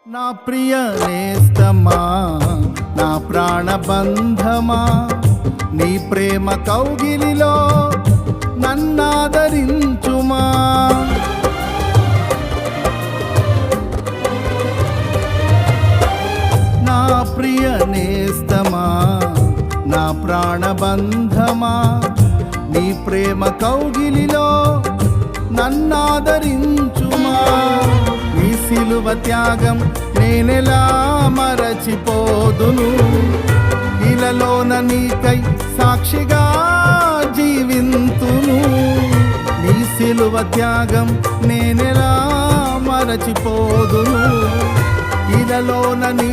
నా ప్రియ నేస్తమా, నా ప్రాణబంధమా, నీ ప్రేమ కౌగిలిలో నన్నాదరించుమా. నా ప్రియ నేస్తమా, నా ప్రాణబంధమా, నీ ప్రేమ కౌగిలిలో నన్నాదరించుమా. నీ సిలువ త్యాగం నేనెలా మరచిపోదును, ఇలలోన నీకై సాక్షిగా జీవింతును. నీ సిలువ త్యాగం నేనెలా మరచిపోదును, ఇలలోన నీ